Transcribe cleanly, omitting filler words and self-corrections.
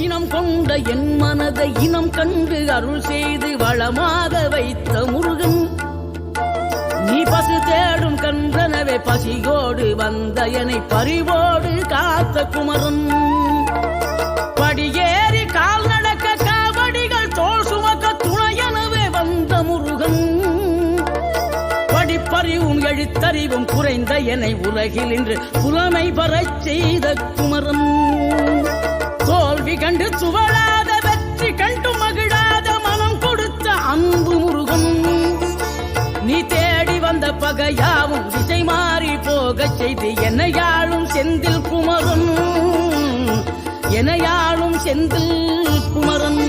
இனம் கொண்ட என் மனதை இனம் கண்டு அருள் செய்து வளமாக வைத்த முருகன், நீ பசு தேடும் கன்றனவே பசியோடு வந்த என்னை பறிவோடு காத்த குமரன், படியேறி கால் நடக்க காவடிகள் தோல் சுமக்க துணையனவே வந்த முருகன், படிப்பறிவும் எழுத்தறிவும் குறைந்த என்னை உலகில் இன்று புலமை பெறச் செய்த குமரன், தோல்வி கண்டு சுவழாத வெற்றி கண்டு மகிழாத மனம் கொடுத்த அன்பு முருகன், நீ தேடி வந்த பகையாவும் திசை மாறி போகச் செய்து என்னையாளும் செந்தில் குமரன், என்னையாளும் செந்தில் குமரன்.